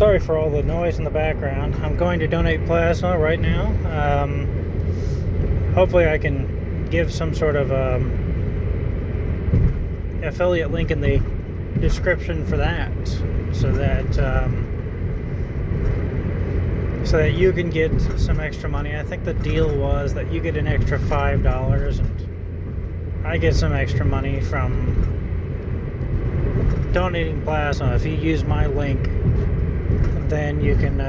Sorry for all the noise in the background. I'm going to donate plasma right now. Hopefully I can give some sort of affiliate link in the description for that, so that you can get some extra money. I think the deal was that you get an extra $5 and I get some extra money from donating plasma. If you use my link, then you can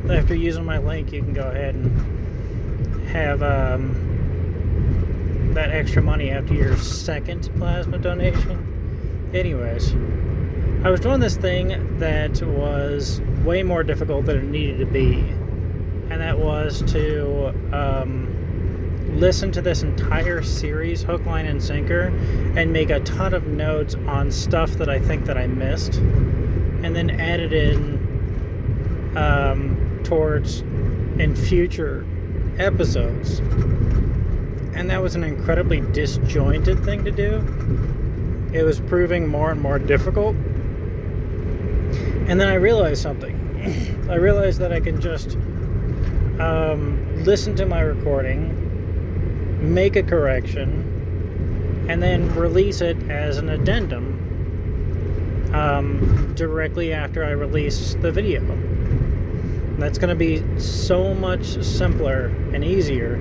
after using my link, you can go ahead and have that extra money after your second plasma donation. Anyways, I was doing this thing that was way more difficult than it needed to be, and that was to listen to this entire series, hook, line, and sinker, and make a ton of notes on stuff that I think that I missed, and then add it in towards in future episodes. And that was an incredibly disjointed thing to do. It was proving more and more difficult. And then I realized something. I realized that I can just listen to my recording, make a correction, and then release it as an addendum directly after I release the video. That's going to be so much simpler and easier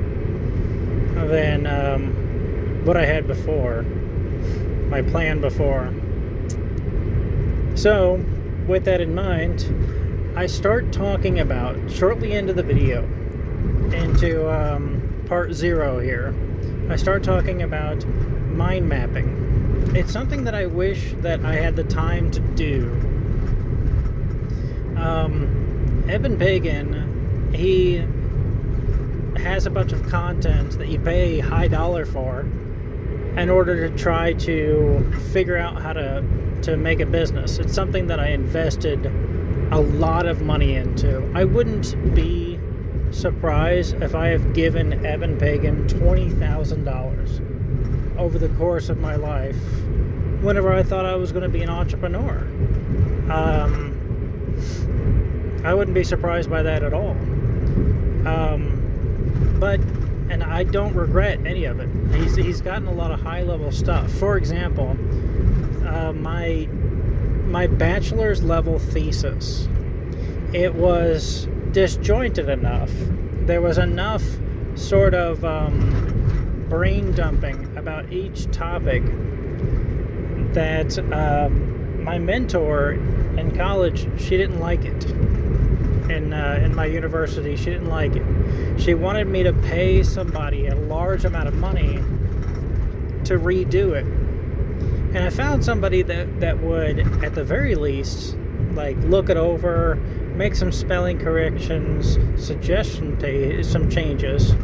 than what I had before, my plan before. So, with that in mind, I start talking about, shortly into the video, into part 0 here, I start talking about mind mapping. It's something that I wish that I had the time to do. Eben Pagan, he has a bunch of content that you pay high dollar for in order to try to figure out how to make a business. It's something that I invested a lot of money into. I wouldn't be surprised if I have given Eben Pagan $20,000 over the course of my life whenever I thought I was going to be an entrepreneur. I wouldn't be surprised by that at all. And I don't regret any of it. He's gotten a lot of high-level stuff. For example, my bachelor's level thesis, it was disjointed enough. There was enough sort of brain dumping about each topic that my mentor in college, she didn't like it. In my university, she didn't like it. She wanted me to pay somebody a large amount of money to redo it. And I found somebody that would, at the very least, like, look it over, make some spelling corrections, suggest some changes.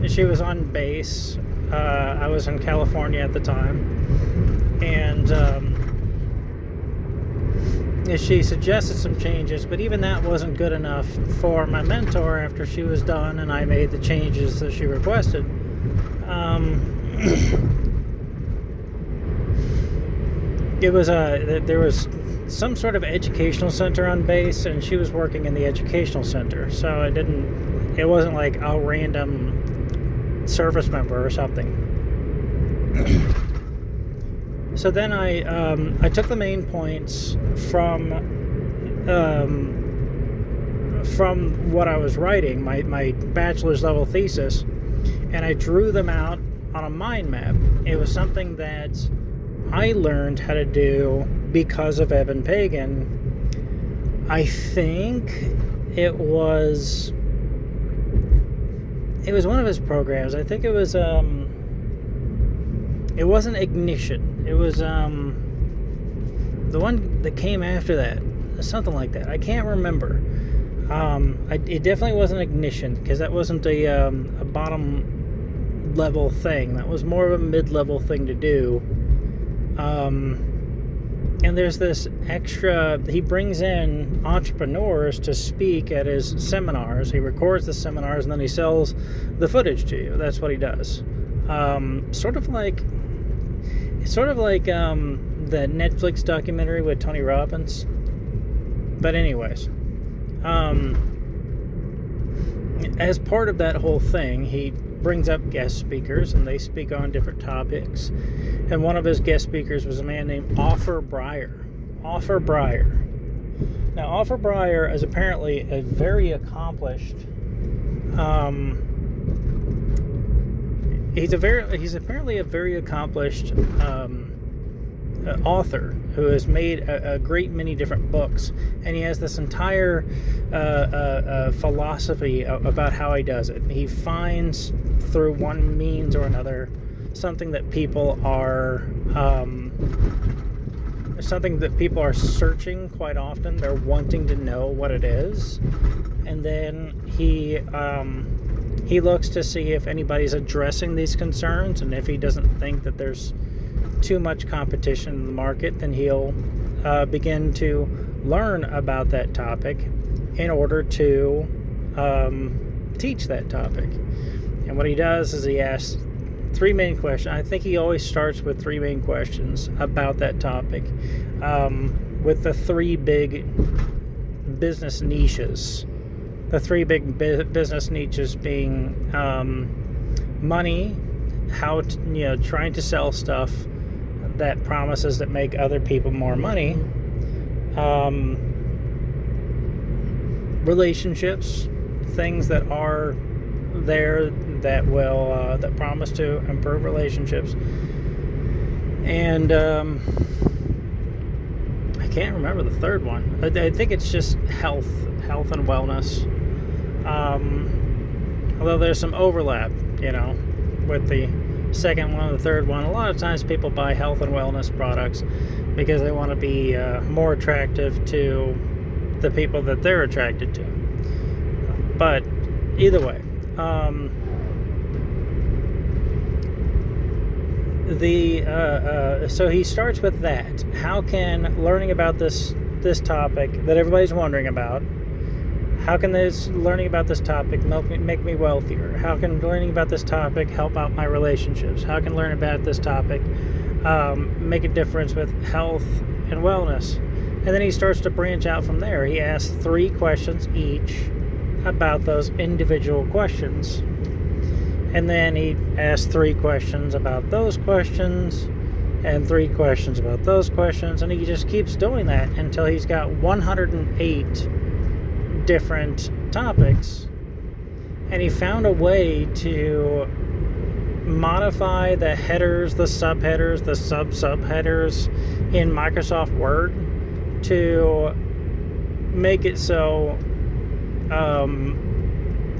She was on base. I was in California at the time. And she suggested some changes, but even that wasn't good enough for my mentor after she was done and I made the changes that she requested. There was some sort of educational center on base, and she was working in the educational center, so it wasn't like a random service member or something. So then I took the main points from what I was writing, my bachelor's level thesis, and I drew them out on a mind map. It was something that I learned how to do because of Eben Pagan. I think it was one of his programs. I think it was it wasn't Ignition. It was the one that came after that, something like that. I can't remember. It definitely wasn't Ignition, because that wasn't a bottom level thing. That was more of a mid-level thing to do. And there's this extra, he brings in entrepreneurs to speak at his seminars. He records the seminars and then he sells the footage to you. That's what he does. Sort of like the Netflix documentary with Tony Robbins. But anyways, as part of that whole thing, he brings up guest speakers, and they speak on different topics. And one of his guest speakers was a man named Offer Breyer. Offer Breyer. Now, Offer Breyer is apparently a very accomplished. He's apparently a very accomplished author who has made a great many different books, and he has this entire philosophy about how he does it. He finds through one means or another something that people are searching quite often. They're wanting to know what it is, and then he looks to see if anybody's addressing these concerns, and if he doesn't think that there's too much competition in the market, then he'll begin to learn about that topic in order to teach that topic. And what he does is he asks three main questions. I think he always starts with three main questions about that topic, with the three big business niches. The three big business niches being money, trying to sell stuff that promises that make other people more money, relationships, things that are there that will that promise to improve relationships, and I can't remember the third one. I think it's just health and wellness. Although there's some overlap, with the second one and the third one. A lot of times people buy health and wellness products because they want to be more attractive to the people that they're attracted to. But either way, so he starts with that. How can learning about this topic that everybody's wondering about, how can learning about this topic make me wealthier? How can learning about this topic help out my relationships? How can learning about this topic make a difference with health and wellness? And then he starts to branch out from there. He asks three questions each about those individual questions. And then he asks three questions about those questions, and three questions about those questions. And he just keeps doing that until he's got 108 different topics, and he found a way to modify the headers, the subheaders, the subheaders in Microsoft Word to make it so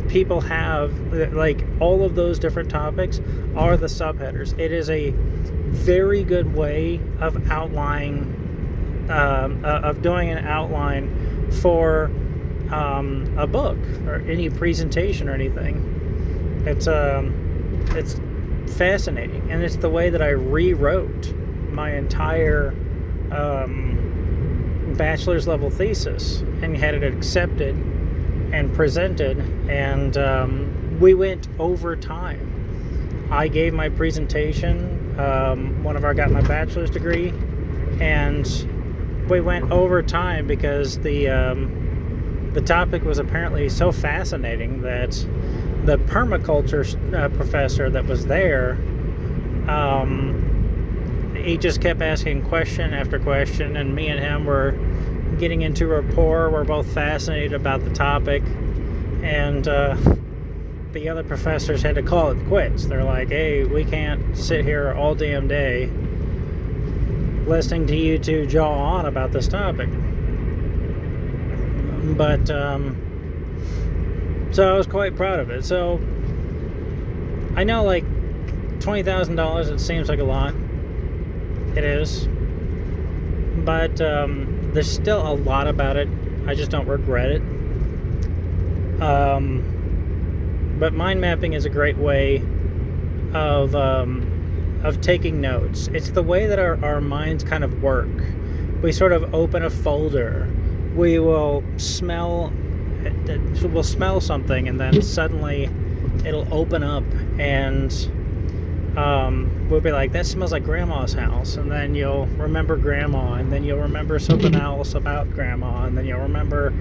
people have, like, all of those different topics are the subheaders. It is a very good way of outlining, of doing an outline for a book or any presentation or anything. It's fascinating, and it's the way that I rewrote my entire bachelor's level thesis and had it accepted and presented, and we went over time. I gave my presentation whenever I got my bachelor's degree, and we went over time because the topic was apparently so fascinating that the permaculture professor that was there, he just kept asking question after question, and me and him were getting into rapport. We're both fascinated about the topic, and the other professors had to call it quits. They're like, hey, we can't sit here all damn day listening to you two jaw on about this topic. But so I was quite proud of it. So I know, like, $20,000, it seems like a lot. It is. But there's still a lot about it. I just don't regret it. But mind mapping is a great way of taking notes. It's the way that our minds kind of work. We sort of open a folder. We'll smell something, and then suddenly it'll open up, and will be like, that smells like grandma's house, and then you'll remember grandma, and then you'll remember something else about grandma, and then you'll remember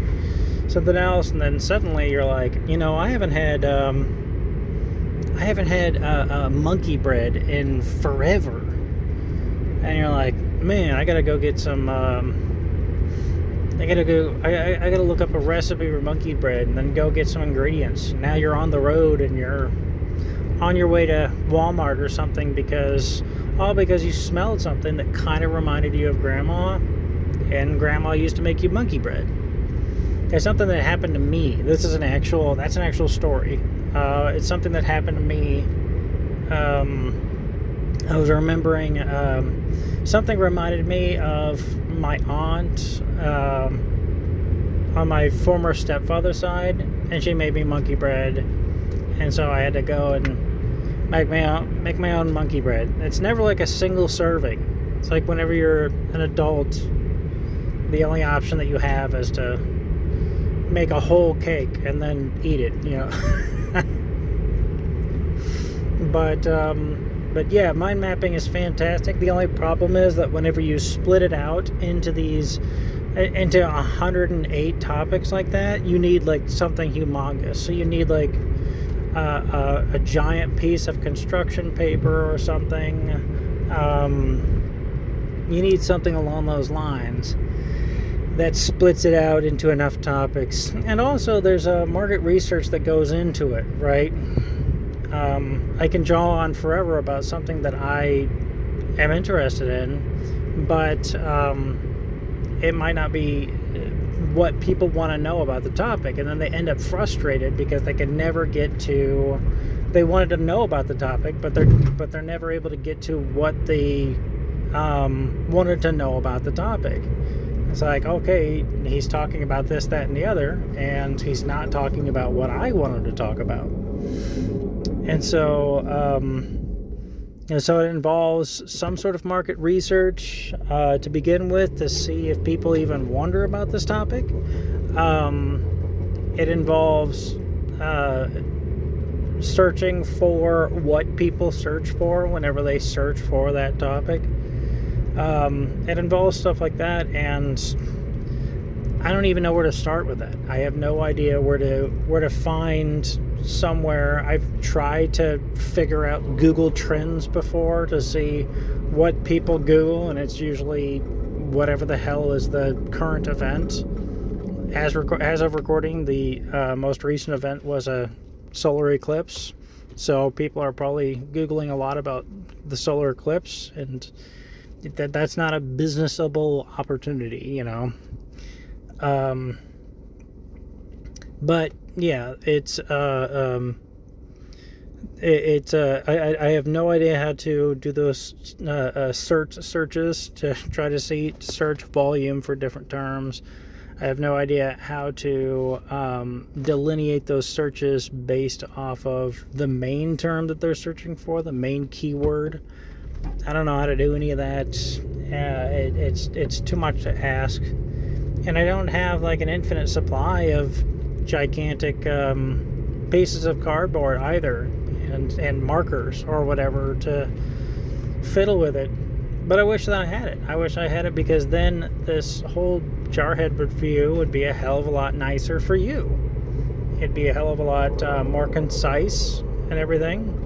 something else, and then suddenly you're like, I haven't had monkey bread in forever, and you're like, man, I gotta go get some. I gotta look up a recipe for monkey bread, and then go get some ingredients. Now you're on the road, and you're on your way to Walmart or something because you smelled something that kind of reminded you of grandma, and grandma used to make you monkey bread. It's something that happened to me. That's an actual story. It's something that happened to me. I was remembering something reminded me of my aunt on my former stepfather's side, and she made me monkey bread, and so I had to go and make my own monkey bread. It's never like a single serving. It's like whenever you're an adult, the only option that you have is to make a whole cake and then eat it, But yeah, mind mapping is fantastic. The only problem is that whenever you split it out into 108 topics like that, you need like something humongous. So you need like a giant piece of construction paper or something. You need something along those lines that splits it out into enough topics. And also there's a market research that goes into it, right? I can jaw on forever about something that I am interested in, but it might not be what people want to know about the topic, and then they end up frustrated because they can never get to. They wanted to know about the topic, but they're never able to get to what they wanted to know about the topic. It's like, okay, he's talking about this, that, and the other, and he's not talking about what I wanted to talk about. And so, so it involves some sort of market research to begin with to see if people even wonder about this topic. It involves searching for what people search for whenever they search for that topic. It involves stuff like that, and I don't even know where to start with that. I have no idea where to find somewhere. I've tried to figure out Google Trends before to see what people Google, and it's usually whatever the hell is the current event. As of recording, the most recent event was a solar eclipse, so people are probably Googling a lot about the solar eclipse, and that's not a businessable opportunity, but yeah, I have no idea how to do those searches to try to search volume for different terms. I have no idea how to delineate those searches based off of the main term that they're searching for, the main keyword. I don't know how to do any of that. It's too much to ask, and I don't have like an infinite supply of gigantic pieces of cardboard either, and markers or whatever to fiddle with it. But I wish that I had it. I wish I had it, because then this whole Jarhead review would be a hell of a lot nicer for you. It'd be a hell of a lot more concise and everything.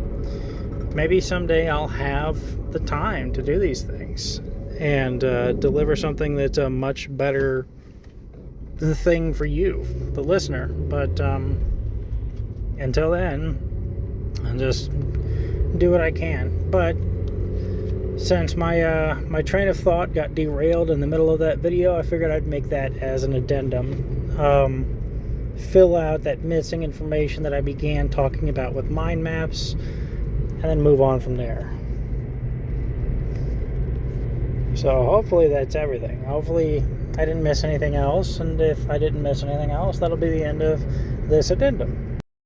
Maybe someday I'll have the time to do these things and deliver something that's a much better thing for you, the listener. But until then, I'll just do what I can. But since my train of thought got derailed in the middle of that video, I figured I'd make that as an addendum. Fill out that missing information that I began talking about with mind maps, and then move on from there. So hopefully that's everything. Hopefully I didn't miss anything else, and if I didn't miss anything else, that'll be the end of this addendum.